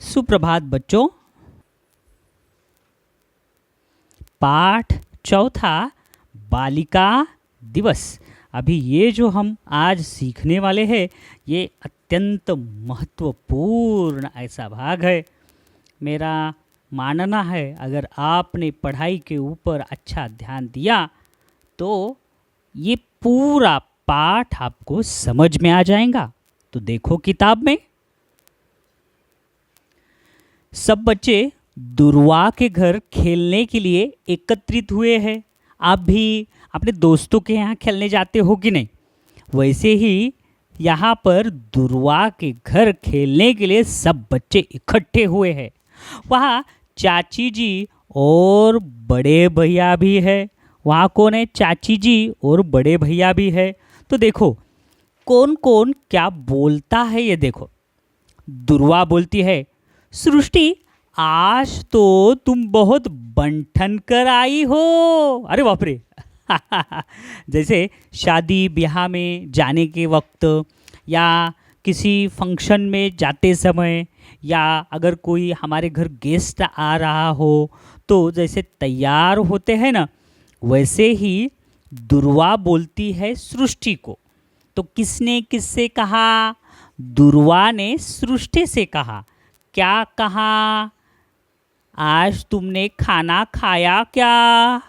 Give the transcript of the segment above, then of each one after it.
सुप्रभात बच्चों। पाठ चौथा, बालिका दिवस। अभी ये जो हम आज सीखने वाले हैं ये अत्यंत महत्वपूर्ण ऐसा भाग है। मेरा मानना है अगर आपने पढ़ाई के ऊपर अच्छा ध्यान दिया तो ये पूरा पाठ आपको समझ में आ जाएगा। तो देखो किताब में सब बच्चे दुर्वा के घर खेलने के लिए एकत्रित हुए हैं। आप भी अपने दोस्तों के यहाँ खेलने जाते हो कि नहीं? वैसे ही यहाँ पर दुर्वा के घर खेलने के लिए सब बच्चे इकट्ठे हुए हैं। वहाँ चाची जी और बड़े भैया भी है। वहाँ कौन है? चाची जी और बड़े भैया भी है। तो देखो कौन कौन क्या बोलता है ये देखो। दुर्वा बोलती है, सृष्टि आज तो तुम बहुत बन-ठन कर आई हो। अरे बाप रे जैसे शादी ब्याह में जाने के वक्त या किसी फंक्शन में जाते समय या अगर कोई हमारे घर गेस्ट आ रहा हो तो जैसे तैयार होते हैं ना, वैसे ही दुर्वा बोलती है सृष्टि को। तो किसने किससे कहा? दुर्वा ने सृष्टि से कहा। क्या कहा? आज तुमने खाना खाया क्या?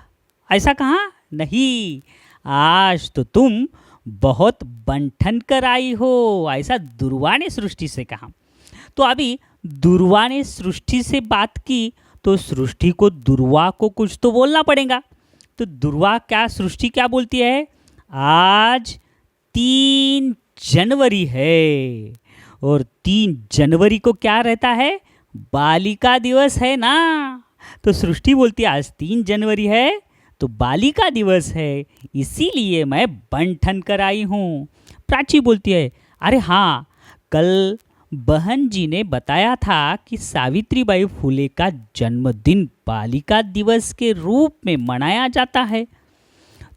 ऐसा कहा? नहीं, आज तो तुम बहुत बन-ठन कर आई हो, ऐसा दुर्वा ने सृष्टि से कहा। तो अभी दुर्वा ने सृष्टि से बात की तो सृष्टि को दुर्वा को कुछ तो बोलना पड़ेगा। तो दुर्वा क्या, सृष्टि क्या बोलती है? आज 3 जनवरी है और 3 जनवरी को क्या रहता है? बालिका दिवस है ना। तो सृष्टि बोलती है आज 3 जनवरी है तो बालिका दिवस है, इसीलिए मैं बन-ठन कर आई हूँ। प्राची बोलती है, अरे हाँ, कल बहन जी ने बताया था कि सावित्रीबाई फुले का जन्मदिन बालिका दिवस के रूप में मनाया जाता है।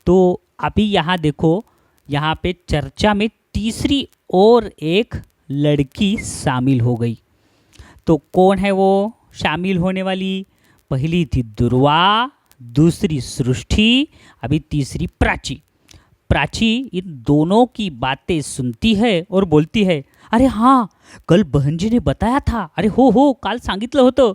तो अभी यहाँ देखो, यहाँ पे चर्चा में तीसरी और एक लड़की शामिल हो गई। तो कौन है वो शामिल होने वाली? पहली थी दुर्वा, दूसरी सृष्टि, अभी तीसरी प्राची। प्राची इन दोनों की बातें सुनती है और बोलती है, अरे हाँ, कल बहन जी ने बताया था, अरे हो काल सांगितलं होतं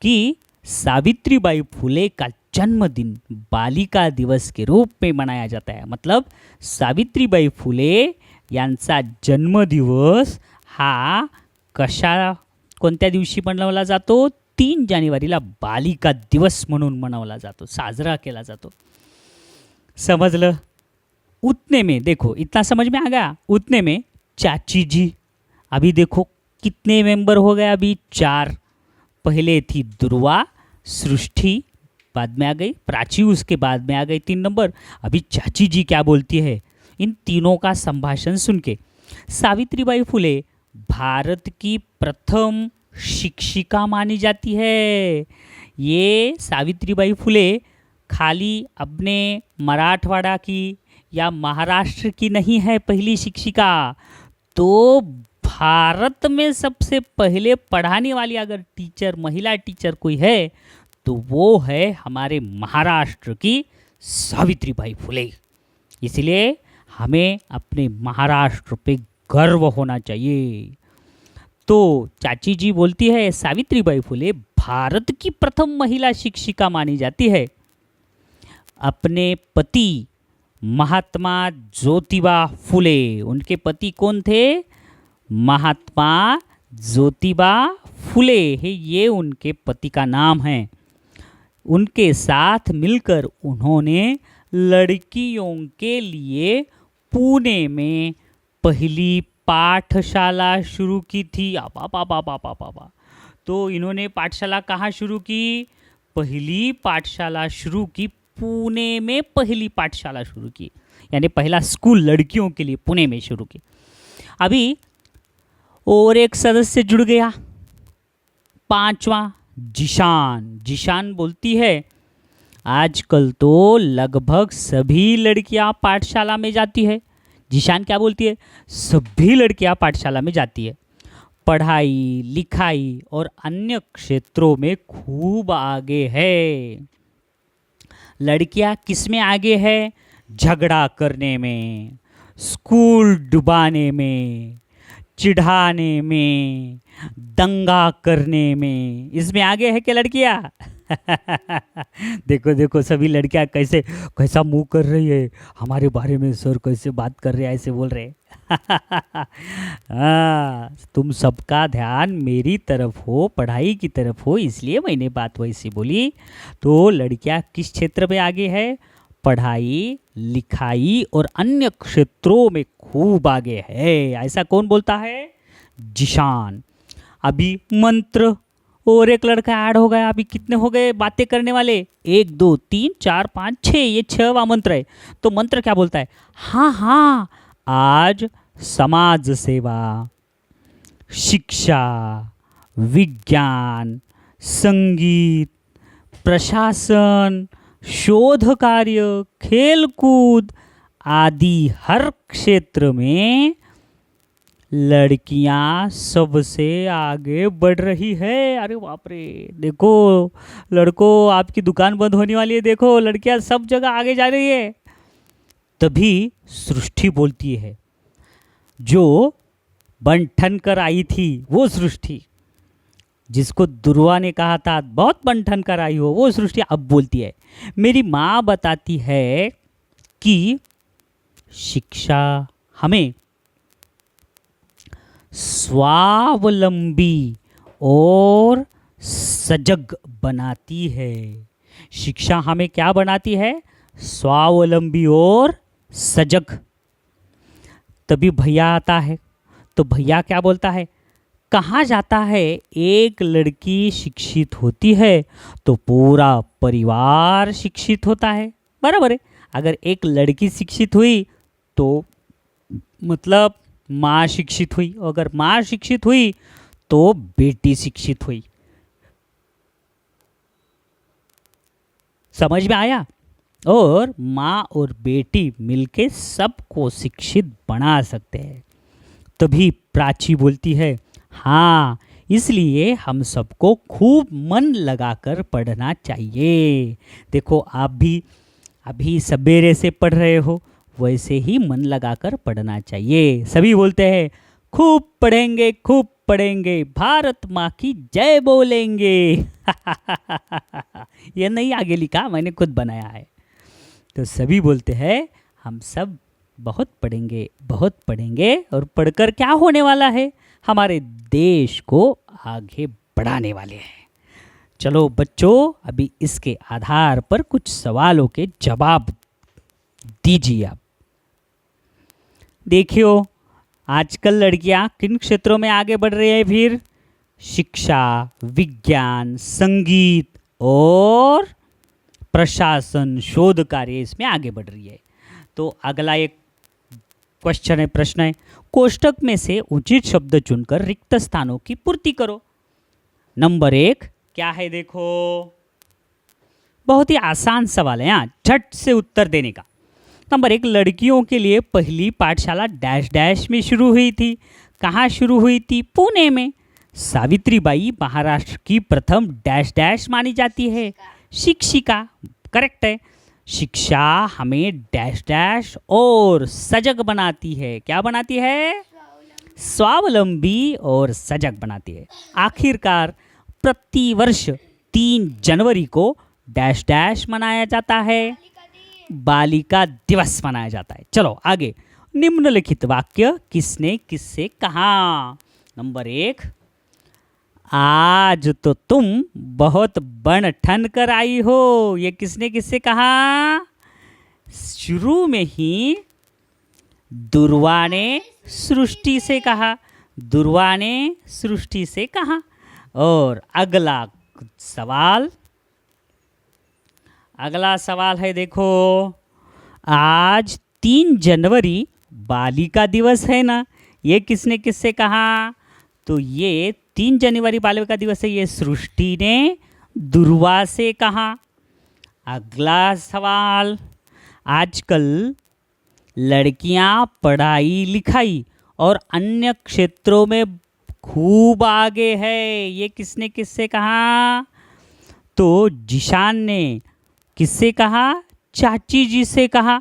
की सावित्रीबाई फुले का जन्मदिन बालिका दिवस के रूप में मनाया जाता है। मतलब सावित्रीबाई फुले यांचा जन्मदिवस हा कोणत्या दिवशी मनवला जातो? 3 जानेवारीला बालिका दिवस म्हणून मनवला जातो, साजरा केला जातो। समझलं? उतने में देखो, इतना समझ में आ गया। उतने में चाची जी, अभी देखो कितने मेंबर हो गए? अभी 4। पहले थी दुर्वा, सृष्टि बाद में आ गई, प्राची उसके बाद में आ गई 3 नंबर। अभी चाची जी क्या बोलती है? इन तीनों का संभाषण सुन के, सावित्रीबाई फुले भारत की प्रथम शिक्षिका मानी जाती है। ये सावित्रीबाई फुले खाली अपने मराठवाड़ा की या महाराष्ट्र की नहीं है पहली शिक्षिका, तो भारत में सबसे पहले पढ़ाने वाली अगर टीचर, महिला टीचर कोई है तो वो है हमारे महाराष्ट्र की सावित्रीबाई फुले। इसलिए हमें अपने महाराष्ट्र पे गर्व होना चाहिए। तो चाची जी बोलती है सावित्रीबाई फुले भारत की प्रथम महिला शिक्षिका मानी जाती है। अपने पति महात्मा ज्योतिबा फुले, उनके पति कौन थे? महात्मा ज्योतिबा फुले है, ये उनके पति का नाम है। उनके साथ मिलकर उन्होंने लड़कियों के लिए पुणे में पहली पाठशाला शुरू की थी। तो इन्होंने पाठशाला कहाँ शुरू की? पहली पाठशाला शुरू की पुणे में, पहली पाठशाला शुरू की, यानी पहला स्कूल लड़कियों के लिए पुणे में शुरू की। अभी और एक सदस्य जुड़ गया, 5वां जिशान। जिशान बोलती है आजकल तो लगभग सभी लड़कियां पाठशाला में जाती है। जिशान क्या बोलती है? सभी लड़कियां पाठशाला में जाती है, पढ़ाई लिखाई और अन्य क्षेत्रों में खूब आगे है। लड़कियां किस में आगे है? झगड़ा करने में, स्कूल डुबाने में, चिढ़ाने में, दंगा करने में, इसमें आगे है क्या लड़कियां? देखो देखो सभी लड़कियां कैसे कैसा मुंह कर रही है हमारे बारे में, सर कैसे बात कर रहे हैं, ऐसे बोल रहे हैं। हाँ, तुम सबका ध्यान मेरी तरफ हो, पढ़ाई की तरफ हो, इसलिए मैंने बात वैसी बोली। तो लड़कियां किस क्षेत्र में आगे है? पढ़ाई लिखाई और अन्य क्षेत्रों में खूब आगे है। ऐसा कौन बोलता है? जिशान। अभी मंत्र और एक लड़का ऐड हो गया। अभी कितने हो गए बातें करने वाले? 1 2 3 4 5 6, ये 6वां मंत्र है। तो मंत्र क्या बोलता है? हाँ हाँ, आज समाज सेवा, शिक्षा, विज्ञान, संगीत, प्रशासन, शोध कार्य, खेलकूद आदि हर क्षेत्र में लड़कियां सबसे आगे बढ़ रही है। अरे बाप रे, देखो लड़कों आपकी दुकान बंद होने वाली है, देखो लड़कियां सब जगह आगे जा रही है। तभी सृष्टि बोलती है, जो बन ठन कर आई थी वो सृष्टि, जिसको दुर्वा ने कहा था बहुत बन ठन कर आई हो, वो सृष्टि अब बोलती है, मेरी माँ बताती है कि शिक्षा हमें स्वावलंबी और सजग बनाती है। शिक्षा हमें क्या बनाती है? स्वावलंबी और सजग। तभी भैया आता है, तो भैया क्या बोलता है? कहा जाता है एक लड़की शिक्षित होती है तो पूरा परिवार शिक्षित होता है। बराबर है। अगर एक लड़की शिक्षित हुई तो मतलब माँ शिक्षित हुई, अगर माँ शिक्षित हुई तो बेटी शिक्षित हुई। समझ में आया? और माँ और बेटी मिलके सबको शिक्षित बना सकते हैं। तभी प्राची बोलती है, हाँ, इसलिए हम सबको खूब मन लगाकर पढ़ना चाहिए। देखो आप भी अभी सवेरे से पढ़ रहे हो, वैसे ही मन लगाकर पढ़ना चाहिए। सभी बोलते हैं खूब पढ़ेंगे, भारत माँ की जय बोलेंगे। ये नहीं आगे लिखा, मैंने खुद बनाया है। तो सभी बोलते हैं हम सब बहुत पढ़ेंगे और पढ़कर क्या होने वाला है? हमारे देश को आगे बढ़ाने वाले हैं। चलो बच्चों, अभी इसके आधार पर कुछ सवालों के जवाब दीजिए आप। देखियो, आजकल लड़कियां किन क्षेत्रों में आगे बढ़ रही है? फिर शिक्षा, विज्ञान, संगीत और प्रशासन, शोध कार्य, इसमें आगे बढ़ रही है। तो अगला एक क्वेश्चन है, प्रश्न है, कोष्टक में से उचित शब्द चुनकर रिक्त स्थानों की पूर्ति करो। नंबर 1 क्या है? देखो बहुत ही आसान सवाल है, यहाँ झट से उत्तर देने का। नंबर 1, लड़कियों के लिए पहली पाठशाला डैश डैश में शुरू हुई थी। कहाँ शुरू हुई थी? पुणे में। सावित्रीबाई महाराष्ट्र की प्रथम डैश डैश मानी जाती है, शिक्षिका। करेक्ट है। शिक्षा हमें डैश डैश और सजग बनाती है। क्या बनाती है? स्वावलंबी और सजग बनाती है। आखिरकार प्रतिवर्ष 3 जनवरी को डैश डैश मनाया जाता है, बालिका दिवस मनाया जाता है। चलो आगे, निम्नलिखित वाक्य किसने किससे कहा? नंबर 1, आज तो तुम बहुत बन ठन कर आई हो। ये किसने किससे कहा? शुरू में ही दुर्वा ने सृष्टि से कहा, दुर्वा ने सृष्टि से कहा। और अगला सवाल है, देखो आज 3 जनवरी बालिका दिवस है ना, ये किसने किससे कहा? तो ये 3 जनवरी बालिका दिवस है, ये सृष्टि ने दुर्वा से कहा। अगला सवाल, आजकल लड़कियां पढ़ाई लिखाई और अन्य क्षेत्रों में खूब आगे है। ये किसने किससे कहा? तो जिशान ने किससे कहा? चाची जी से कहा।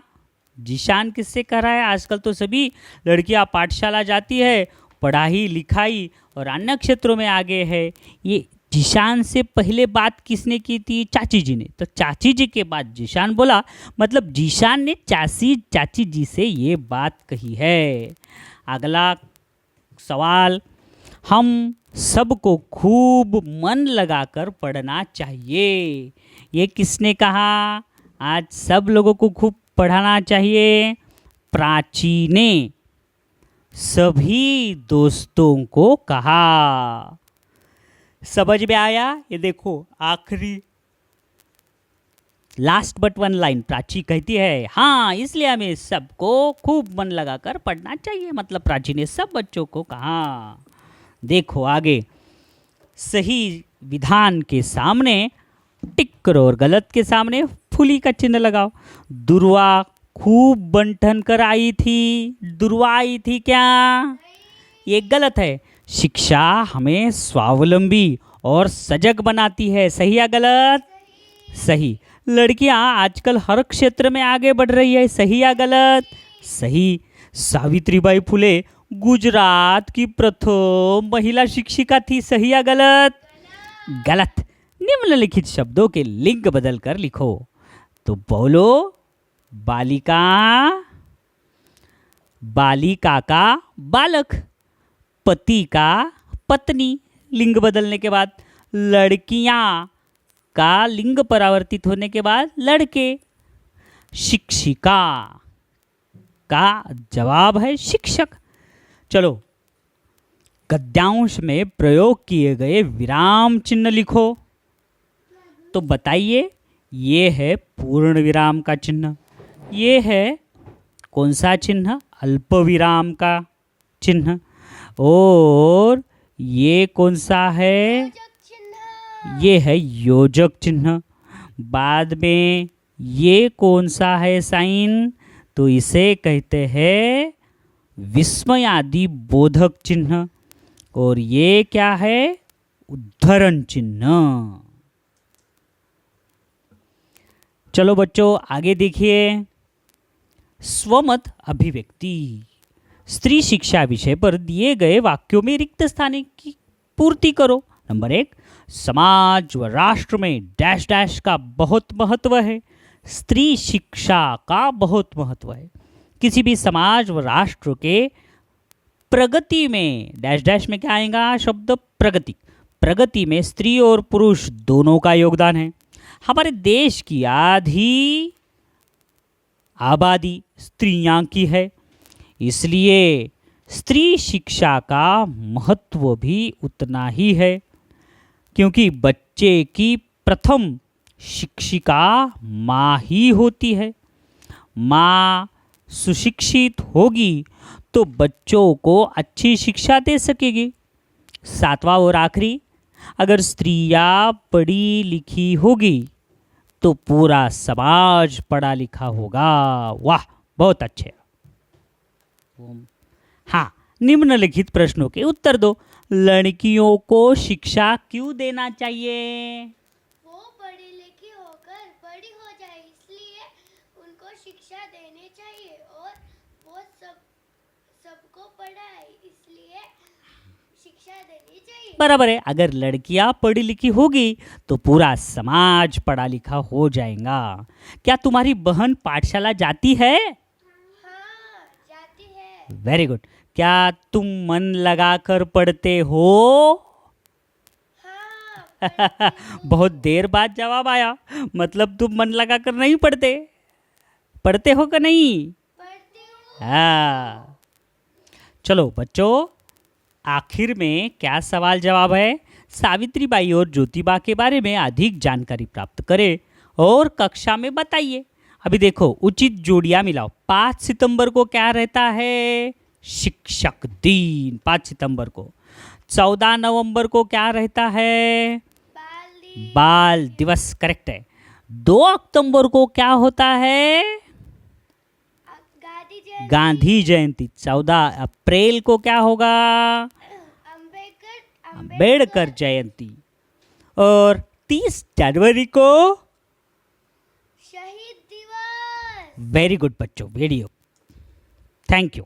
जिशान किससे कह रहा है? आजकल तो सभी लड़कियां पाठशाला जाती है, पढ़ाई लिखाई और अन्य क्षेत्रों में आगे है। ये जिशान से पहले बात किसने की थी? चाची जी ने। तो चाची जी के बाद जिशान बोला, मतलब जिशान ने चाची जी से ये बात कही है। अगला सवाल, हम सबको खूब मन लगाकर पढ़ना चाहिए। ये किसने कहा? आज सब लोगों को खूब पढ़ाना चाहिए। प्राची ने सभी दोस्तों को कहा। समझ में आया? ये देखो आखिरी last but one line Prachi कहती है, हाँ इसलिए हमें सबको खूब मन लगाकर पढ़ना चाहिए। मतलब प्राची ने सब बच्चों को कहा। देखो आगे, सही विधान के सामने टिक करो और गलत के सामने फुली का चिन्ह लगाओ। दुर्वा खूब बंठन कर आई थी। दुर्वा आई थी क्या? ये गलत है। शिक्षा हमें स्वावलंबी और सजग बनाती है। सही या गलत? सही। लड़कियां आजकल हर क्षेत्र में आगे बढ़ रही है। सही या गलत? सही। सावित्रीबाई फुले गुजरात की प्रथम महिला शिक्षिका थी। सही या गलत? गलत। निम्नलिखित शब्दों के लिंग बदलकर लिखो। तो बोलो, बालिका, बालिका का बालक, पति का पत्नी। लिंग बदलने के बाद लड़कियां का लिंग परावर्तित होने के बाद लड़के। शिक्षिका का जवाब है शिक्षक। चलो, गद्यांश में प्रयोग किए गए विराम चिन्ह लिखो। तो बताइए, ये है पूर्ण विराम का चिन्ह। ये है कौन सा चिन्ह? अल्प विराम का चिन्ह। और ये कौन सा है? ये है योजक चिन्ह। बाद में ये कौन सा है साइन? तो इसे कहते हैं विस्मयादि बोधक चिन्ह। और ये क्या है? उद्धरण चिन्ह। चलो बच्चों आगे देखिए। स्वमत अभिव्यक्ति। स्त्री शिक्षा विषय पर दिए गए वाक्यों में रिक्त स्थान की पूर्ति करो। नंबर 1, समाज व राष्ट्र में डैश डैश का बहुत महत्व है। स्त्री शिक्षा का बहुत महत्व है। किसी भी समाज व राष्ट्र के प्रगति में डैश डैश में क्या आएगा? शब्द प्रगति। प्रगति में स्त्री और पुरुष दोनों का योगदान है। हमारे देश की आधी आबादी स्त्रियां की है, इसलिए स्त्री शिक्षा का महत्व भी उतना ही है। क्योंकि बच्चे की प्रथम शिक्षिका माँ ही होती है। माँ सुशिक्षित होगी तो बच्चों को अच्छी शिक्षा दे सकेगी। सातवां और आखिरी, अगर स्त्रियां पढ़ी लिखी होगी तो पूरा समाज पढ़ा लिखा होगा। वाह, बहुत अच्छे। हाँ, निम्नलिखित प्रश्नों के उत्तर दो। लड़कियों को शिक्षा क्यों देना चाहिए? वो पढ़ी लिखी होकर बड़ी हो जाए, इसलिए उनको शिक्षा देनी चाहिए। और वो सबको पढ़ाए, इसलिए शिक्षा देनी चाहिए। बराबर है। अगर लड़कियां पढ़ी लिखी होगी तो पूरा समाज पढ़ा लिखा हो जाएगा। क्या तुम्हारी बहन पाठशाला जाती है? हाँ, जाती है। Very good. क्या तुम मन लगाकर पढ़ते हो? हाँ, बहुत देर बाद जवाब आया। मतलब तुम मन लगाकर नहीं पढ़ते। पढ़ते हो कि नहीं? पढ़ती हूँ। हाँ। चलो बच्चों, आखिर में क्या सवाल जवाब है? सावित्रीबाई और ज्योतिबा के बारे में अधिक जानकारी प्राप्त करें और कक्षा में बताइए। अभी देखो, उचित जोड़ियां मिलाओ। 5 सितंबर को क्या रहता है? शिक्षक दिन। 5 सितंबर को। 14 नवंबर को क्या रहता है? बाल दिवस। करेक्ट है। 2 अक्टूबर को क्या होता है? गांधी जयंती। गांधी जयंती। 14 अप्रैल को क्या होगा? अंबेडकर जयंती। और 30 जनवरी को शहीद दिवस। वेरी गुड बच्चों, वीडियो, थैंक यू।